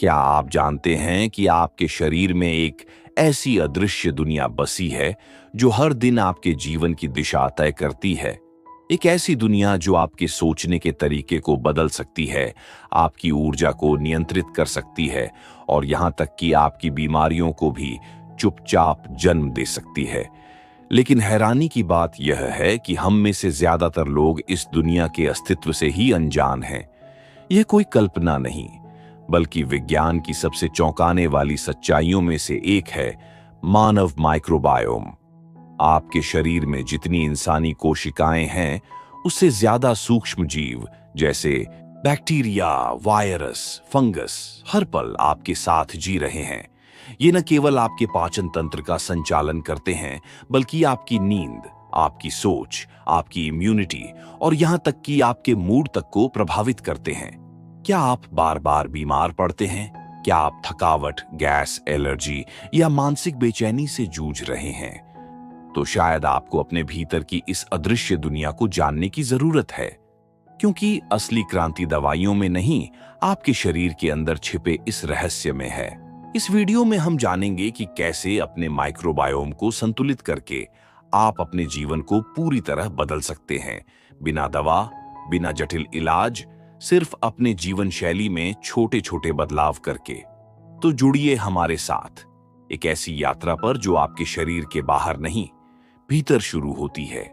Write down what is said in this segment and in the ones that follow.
क्या आप जानते हैं कि आपके शरीर में एक ऐसी अदृश्य दुनिया बसी है जो हर दिन आपके जीवन की दिशा तय करती है? एक ऐसी दुनिया जो आपके सोचने के तरीके को बदल सकती है, आपकी ऊर्जा को नियंत्रित कर सकती है और यहां तक कि आपकी बीमारियों को भी चुपचाप जन्म दे सकती है। लेकिन हैरानी की बात यह है कि हम में से ज्यादातर लोग इस दुनिया के अस्तित्व से ही अनजान हैं। यह कोई कल्पना नहीं, बल्कि विज्ञान की सबसे चौंकाने वाली सच्चाइयों में से एक है मानव माइक्रोबायोम। आपके शरीर में जितनी इंसानी कोशिकाएं हैं, उससे ज्यादा सूक्ष्म जीव जैसे बैक्टीरिया, वायरस, फंगस हर पल आपके साथ जी रहे हैं। ये न केवल आपके पाचन तंत्र का संचालन करते हैं, बल्कि आपकी नींद, आपकी सोच, आपकी इम्यूनिटी और यहां तक कि आपके मूड तक को प्रभावित करते हैं। क्या आप बार बार बीमार पड़ते हैं? क्या आप थकावट, गैस, एलर्जी या मानसिक बेचैनी से जूझ रहे हैं? तो शायद आपको अपने भीतर की इस अदृश्य दुनिया को जानने की जरूरत है, क्योंकि असली क्रांति दवाइयों में नहीं, आपके शरीर के अंदर छिपे इस रहस्य में है। इस वीडियो में हम जानेंगे कि कैसे अपने माइक्रोबायोम को संतुलित करके आप अपने जीवन को पूरी तरह बदल सकते हैं, बिना दवा, बिना जटिल इलाज, सिर्फ अपने जीवन शैली में छोटे छोटे बदलाव करके। तो जुड़िए हमारे साथ एक ऐसी यात्रा पर जो आपके शरीर के बाहर नहीं, भीतर शुरू होती है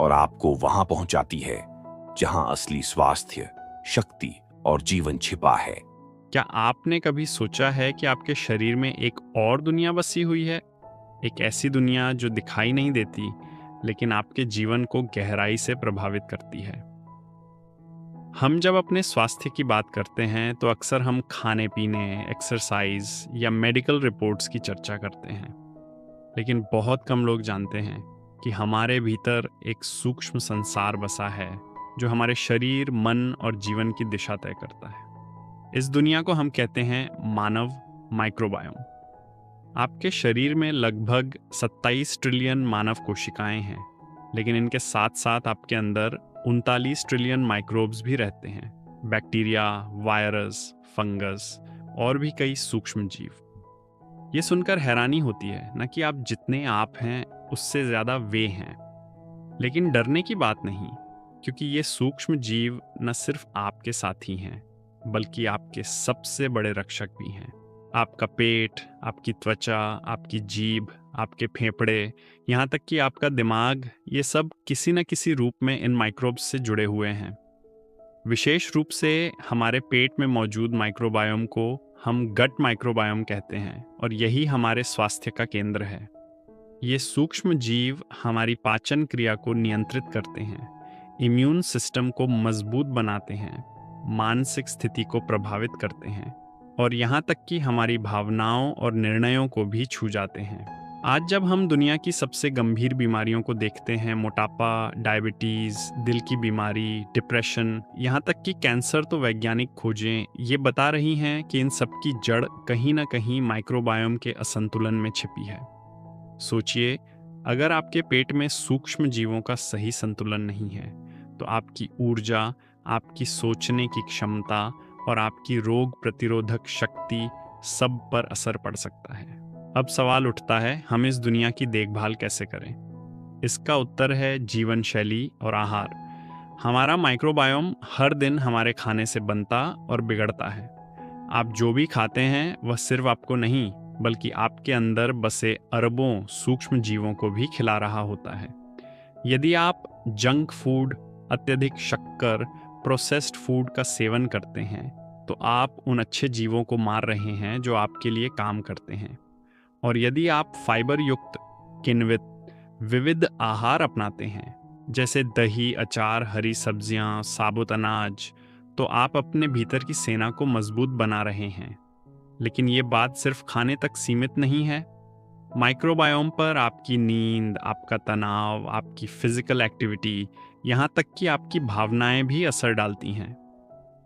और आपको वहां पहुंचाती है जहां असली स्वास्थ्य, शक्ति और जीवन छिपा है। क्या आपने कभी सोचा है कि आपके शरीर में एक और दुनिया बसी हुई है? एक ऐसी दुनिया जो दिखाई नहीं देती, लेकिन आपके जीवन को गहराई से प्रभावित करती है। हम जब अपने स्वास्थ्य की बात करते हैं तो अक्सर हम खाने पीने, एक्सरसाइज या मेडिकल रिपोर्ट्स की चर्चा करते हैं। लेकिन बहुत कम लोग जानते हैं कि हमारे भीतर एक सूक्ष्म संसार बसा है जो हमारे शरीर, मन और जीवन की दिशा तय करता है। इस दुनिया को हम कहते हैं मानव माइक्रोबायोम। आपके शरीर में लगभग 27 ट्रिलियन मानव कोशिकाएं हैं, लेकिन इनके साथ साथ आपके अंदर 39 ट्रिलियन माइक्रोब्स भी रहते हैं। बैक्टीरिया, वायरस, फंगस और भी कई सूक्ष्म जीव। ये सुनकर हैरानी होती है न कि आप जितने आप हैं उससे ज़्यादा वे हैं। लेकिन डरने की बात नहीं, क्योंकि ये सूक्ष्म जीव न सिर्फ आपके साथी हैं, बल्कि आपके सबसे बड़े रक्षक भी हैं। आपका पेट, आपकी त्वचा, आपकी जीभ, आपके फेफड़े, यहाँ तक कि आपका दिमाग, ये सब किसी न किसी रूप में इन माइक्रोब्स से जुड़े हुए हैं। विशेष रूप से हमारे पेट में मौजूद माइक्रोबायोम को हम गट माइक्रोबायोम कहते हैं और यही हमारे स्वास्थ्य का केंद्र है। ये सूक्ष्म जीव हमारी पाचन क्रिया को नियंत्रित करते हैं, इम्यून सिस्टम को मजबूत बनाते हैं, मानसिक स्थिति को प्रभावित करते हैं और यहाँ तक कि हमारी भावनाओं और निर्णयों को भी छू जाते हैं। आज जब हम दुनिया की सबसे गंभीर बीमारियों को देखते हैं, मोटापा, डायबिटीज़, दिल की बीमारी, डिप्रेशन, यहाँ तक कि कैंसर, तो वैज्ञानिक खोजें ये बता रही हैं कि इन सब की जड़ कहीं ना कहीं माइक्रोबायोम के असंतुलन में छिपी है। सोचिए, अगर आपके पेट में सूक्ष्म जीवों का सही संतुलन नहीं है, तो आपकी ऊर्जा, आपकी सोचने की क्षमता और आपकी रोग प्रतिरोधक शक्ति सब पर असर पड़ सकता है। अब सवाल उठता है, हम इस दुनिया की देखभाल कैसे करें? इसका उत्तर है जीवन शैली और आहार। हमारा माइक्रोबायोम हर दिन हमारे खाने से बनता और बिगड़ता है। आप जो भी खाते हैं वह सिर्फ आपको नहीं, बल्कि आपके अंदर बसे अरबों सूक्ष्म जीवों को भी खिला रहा होता है। यदि आप जंक फूड, अत्यधिक शक्कर, प्रोसेस्ड फूड का सेवन करते हैं, तो आप उन अच्छे जीवों को मार रहे हैं जो आपके लिए काम करते हैं। और यदि आप फाइबर युक्त, किण्वित, विविध आहार अपनाते हैं, जैसे दही, अचार, हरी सब्जियां, साबुत अनाज, तो आप अपने भीतर की सेना को मजबूत बना रहे हैं। लेकिन ये बात सिर्फ खाने तक सीमित नहीं है। माइक्रोबायोम पर आपकी नींद, आपका तनाव, आपकी फिजिकल एक्टिविटी, यहाँ तक कि आपकी भावनाएं भी असर डालती हैं।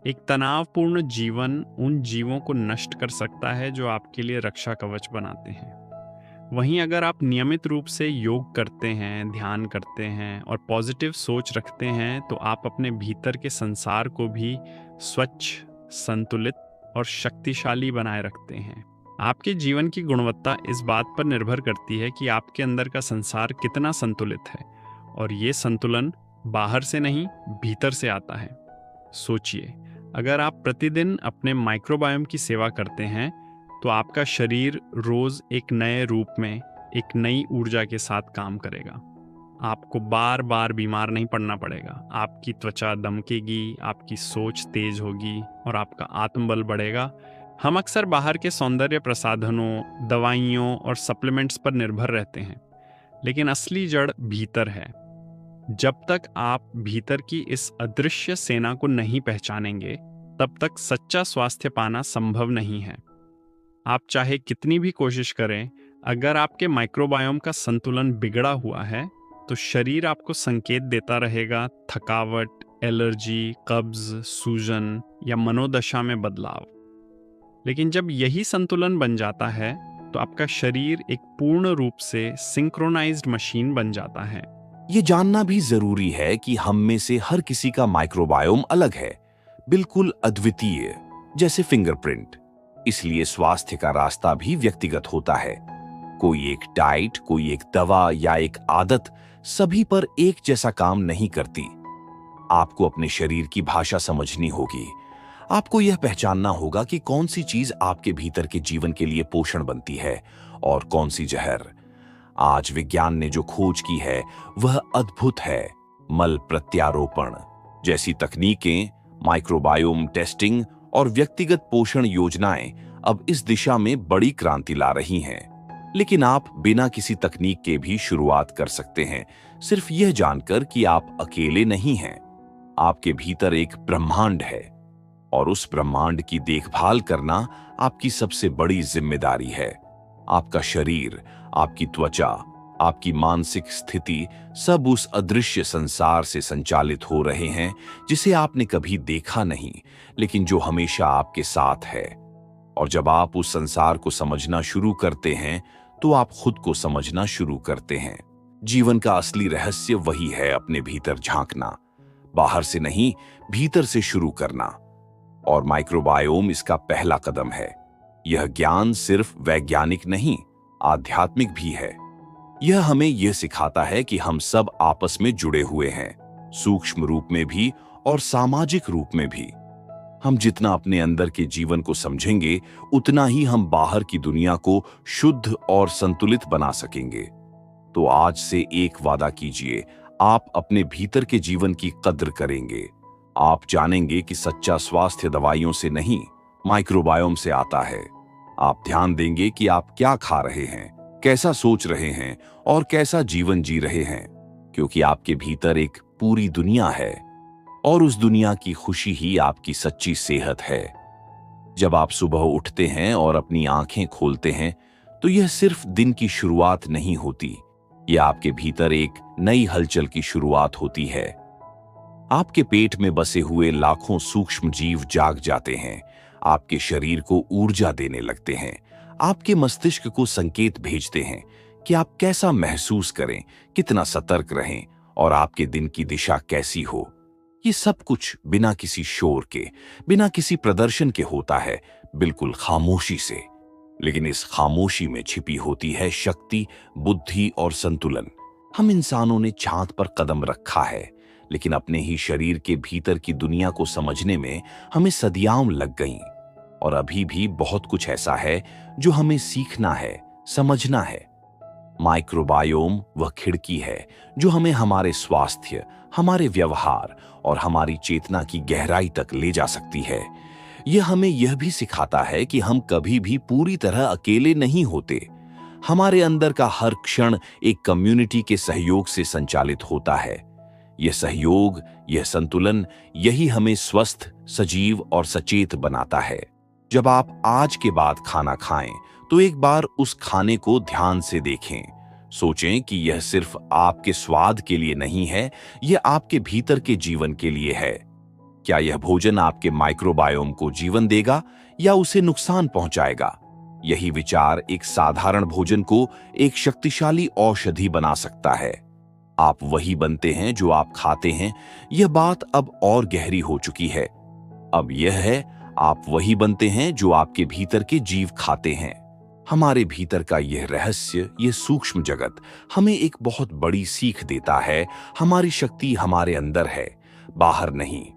एक तनावपूर्ण जीवन उन जीवों को नष्ट कर सकता है जो आपके लिए रक्षा कवच बनाते हैं। वहीं अगर आप नियमित रूप से योग करते हैं, ध्यान करते हैं और पॉजिटिव सोच रखते हैं, तो आप अपने भीतर के संसार को भी स्वच्छ, संतुलित और शक्तिशाली बनाए रखते हैं। आपके जीवन की गुणवत्ता इस बात पर निर्भर करती है कि आपके अंदर का संसार कितना संतुलित है, और ये संतुलन बाहर से नहीं, भीतर से आता है। सोचिए, अगर आप प्रतिदिन अपने माइक्रोबायोम की सेवा करते हैं तो आपका शरीर रोज एक नए रूप में, एक नई ऊर्जा के साथ काम करेगा। आपको बार बार बीमार नहीं पड़ना पड़ेगा। आपकी त्वचा दमकेगी, आपकी सोच तेज होगी और आपका आत्मबल बढ़ेगा। हम अक्सर बाहर के सौंदर्य प्रसाधनों, दवाइयों और सप्लीमेंट्स पर निर्भर रहते हैं, लेकिन असली जड़ भीतर है। जब तक आप भीतर की इस अदृश्य सेना को नहीं पहचानेंगे, तब तक सच्चा स्वास्थ्य पाना संभव नहीं है। आप चाहे कितनी भी कोशिश करें, अगर आपके माइक्रोबायोम का संतुलन बिगड़ा हुआ है तो शरीर आपको संकेत देता रहेगा, थकावट, एलर्जी, कब्ज, सूजन या मनोदशा में बदलाव। लेकिन जब यही संतुलन बन जाता है तो आपका शरीर एक पूर्ण रूप से सिंक्रोनाइज्ड मशीन बन जाता है। ये जानना भी जरूरी है कि हम में से हर किसी का माइक्रोबायोम अलग है, बिल्कुल अद्वितीय, जैसे फिंगरप्रिंट। इसलिए स्वास्थ्य का रास्ता भी व्यक्तिगत होता है। कोई एक डाइट, कोई एक दवा या एक आदत सभी पर एक जैसा काम नहीं करती। आपको अपने शरीर की भाषा समझनी होगी। आपको यह पहचानना होगा कि कौन सी चीज आपके भीतर के जीवन के लिए पोषण बनती है और कौन सी जहर। आज विज्ञान ने जो खोज की है वह अद्भुत है। मल प्रत्यारोपण जैसी तकनीकें, माइक्रोबायोम टेस्टिंग और व्यक्तिगत पोषण योजनाएं अब इस दिशा में बड़ी क्रांति ला रही हैं। लेकिन आप बिना किसी तकनीक के भी शुरुआत कर सकते हैं, सिर्फ यह जानकर कि आप अकेले नहीं हैं। आपके भीतर एक ब्रह्मांड है और उस ब्रह्मांड की देखभाल करना आपकी सबसे बड़ी जिम्मेदारी है। आपका शरीर, आपकी त्वचा, आपकी मानसिक स्थिति सब उस अदृश्य संसार से संचालित हो रहे हैं जिसे आपने कभी देखा नहीं, लेकिन जो हमेशा आपके साथ है। और जब आप उस संसार को समझना शुरू करते हैं तो आप खुद को समझना शुरू करते हैं। जीवन का असली रहस्य वही है, अपने भीतर झांकना, बाहर से नहीं, भीतर से शुरू करना। और माइक्रोबायोम इसका पहला कदम है। यह ज्ञान सिर्फ वैज्ञानिक नहीं, आध्यात्मिक भी है। यह हमें यह सिखाता है कि हम सब आपस में जुड़े हुए हैं, सूक्ष्म रूप में भी और सामाजिक रूप में भी। हम जितना अपने अंदर के जीवन को समझेंगे, उतना ही हम बाहर की दुनिया को शुद्ध और संतुलित बना सकेंगे। तो आज से एक वादा कीजिए, आप अपने भीतर के जीवन की कद्र करेंगे। आप जानेंगे कि सच्चा स्वास्थ्य दवाइयों से नहीं, माइक्रोबायोम से आता है। आप ध्यान देंगे कि आप क्या खा रहे हैं, कैसा सोच रहे हैं और कैसा जीवन जी रहे हैं, क्योंकि आपके भीतर एक पूरी दुनिया है और उस दुनिया की खुशी ही आपकी सच्ची सेहत है। जब आप सुबह उठते हैं और अपनी आंखें खोलते हैं तो यह सिर्फ दिन की शुरुआत नहीं होती, यह आपके भीतर एक नई हलचल की शुरुआत होती है। आपके पेट में बसे हुए लाखों सूक्ष्म जीव जाग जाते हैं, आपके शरीर को ऊर्जा देने लगते हैं, आपके मस्तिष्क को संकेत भेजते हैं कि आप कैसा महसूस करें, कितना सतर्क रहें और आपके दिन की दिशा कैसी हो। ये सब कुछ बिना किसी शोर के, बिना किसी प्रदर्शन के होता है, बिल्कुल खामोशी से। लेकिन इस खामोशी में छिपी होती है शक्ति, बुद्धि और संतुलन। हम इंसानों ने चांद पर कदम रखा है, लेकिन अपने ही शरीर के भीतर की दुनिया को समझने में हमें सदियां लग गईं। और अभी भी बहुत कुछ ऐसा है जो हमें सीखना है, समझना है। माइक्रोबायोम वह खिड़की है जो हमें हमारे स्वास्थ्य, हमारे व्यवहार और हमारी चेतना की गहराई तक ले जा सकती है। यह हमें यह भी सिखाता है कि हम कभी भी पूरी तरह अकेले नहीं होते। हमारे अंदर का हर क्षण एक कम्युनिटी के सहयोग से संचालित होता है। यह सहयोग, यह संतुलन, यही हमें स्वस्थ, सजीव और सचेत बनाता है। जब आप आज के बाद खाना खाएं तो एक बार उस खाने को ध्यान से देखें। सोचें कि यह सिर्फ आपके स्वाद के लिए नहीं है, यह आपके भीतर के जीवन के लिए है। क्या यह भोजन आपके माइक्रोबायोम को जीवन देगा या उसे नुकसान पहुंचाएगा? यही विचार एक साधारण भोजन को एक शक्तिशाली औषधि बना सकता है। आप वही बनते हैं जो आप खाते हैं। यह बात अब और गहरी हो चुकी है। अब यह है, आप वही बनते हैं जो आपके भीतर के जीव खाते हैं। हमारे भीतर का यह रहस्य, यह सूक्ष्म जगत हमें एक बहुत बड़ी सीख देता है। हमारी शक्ति हमारे अंदर है, बाहर नहीं।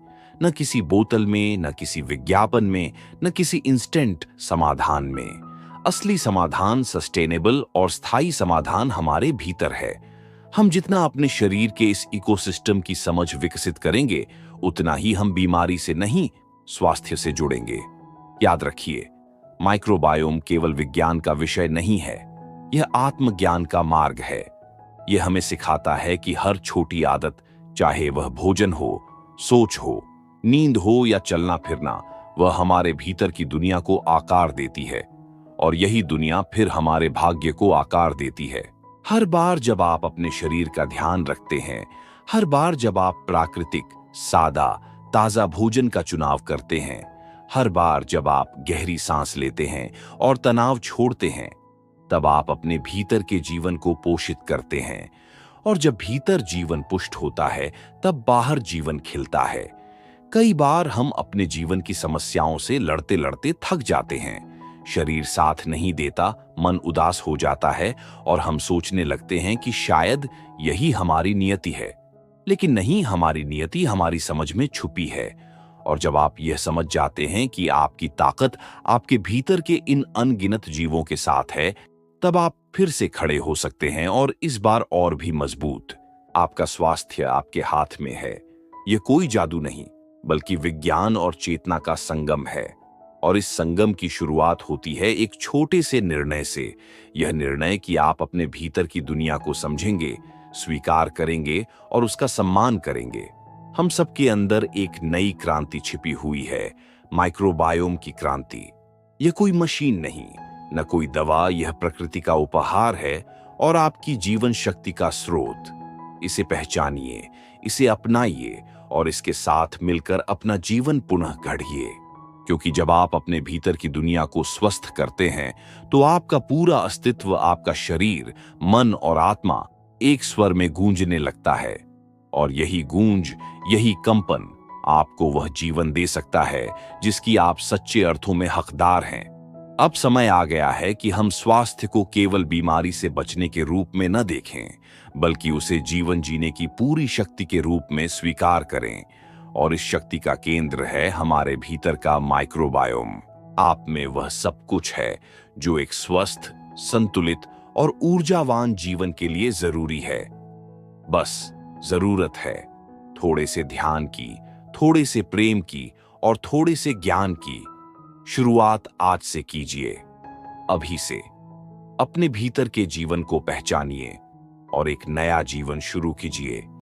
न किसी बोतल में, न किसी विज्ञापन में, न किसी इंस्टेंट समाधान में। असली समाधान, सस्टेनेबल और स्थायी समाधान हमारे भीतर है। हम जितना अपने शरीर के इस इकोसिस्टम की समझ विकसित करेंगे, उतना ही हम बीमारी से नहीं, स्वास्थ्य से जुड़ेंगे। याद रखिए, माइक्रोबायोम केवल विज्ञान का विषय नहीं है, यह आत्मज्ञान का मार्ग है। यह हमें सिखाता है कि हर छोटी आदत, चाहे वह भोजन हो, सोच हो, नींद हो या चलना फिरना, वह हमारे भीतर की दुनिया को आकार देती है और यही दुनिया फिर हमारे भाग्य को आकार देती है। हर बार जब आप अपने शरीर का ध्यान रखते हैं, हर बार जब आप प्राकृतिक, सादा, ताजा भोजन का चुनाव करते हैं, हर बार जब आप गहरी सांस लेते हैं और तनाव छोड़ते हैं, तब आप अपने भीतर के जीवन को पोषित करते हैं। और जब भीतर जीवन पुष्ट होता है, तब बाहर जीवन खिलता है। कई बार हम अपने जीवन की समस्याओं से लड़ते लड़ते थक जाते हैं। शरीर साथ नहीं देता, मन उदास हो जाता है और हम सोचने लगते हैं कि शायद यही हमारी नियति है। लेकिन नहीं, हमारी नियति हमारी समझ में छुपी है। और जब आप यह समझ जाते हैं कि आपकी ताकत आपके भीतर के इन अनगिनत जीवों के साथ है, तब आप फिर से खड़े हो सकते हैं, और इस बार और भी मजबूत। आपका स्वास्थ्य आपके हाथ में है। यह कोई जादू नहीं, बल्कि विज्ञान और चेतना का संगम है। और इस संगम की शुरुआत होती है एक छोटे से निर्णय से। यह निर्णय कि आप अपने भीतर की दुनिया को समझेंगे, स्वीकार करेंगे और उसका सम्मान करेंगे। हम सबके अंदर एक नई क्रांति छिपी हुई है, माइक्रोबायोम की क्रांति। यह कोई मशीन नहीं, न कोई दवा, यह प्रकृति का उपहार है और आपकी जीवन शक्ति का स्रोत। इसे पहचानिए, इसे अपनाइए और इसके साथ मिलकर अपना जीवन पुनः गढ़िए। क्योंकि जब आप अपने भीतर की दुनिया को स्वस्थ करते हैं, तो आपका पूरा अस्तित्व, आपका शरीर, मन और आत्मा एक स्वर में गूंजने लगता है। और यही गूंज, यही कंपन आपको वह जीवन दे सकता है जिसकी आप सच्चे अर्थों में हकदार हैं। अब समय आ गया है कि हम स्वास्थ्य को केवल बीमारी से बचने के रूप में न देखें, बल्कि उसे जीवन जीने की पूरी शक्ति के रूप में स्वीकार करें। और इस शक्ति का केंद्र है हमारे भीतर का माइक्रोबायोम। आप में वह सब कुछ है जो एक स्वस्थ, संतुलित और ऊर्जावान जीवन के लिए जरूरी है। बस जरूरत है थोड़े से ध्यान की, थोड़े से प्रेम की और थोड़े से ज्ञान की। शुरुआत आज से कीजिए, अभी से। अपने भीतर के जीवन को पहचानिए और एक नया जीवन शुरू कीजिए।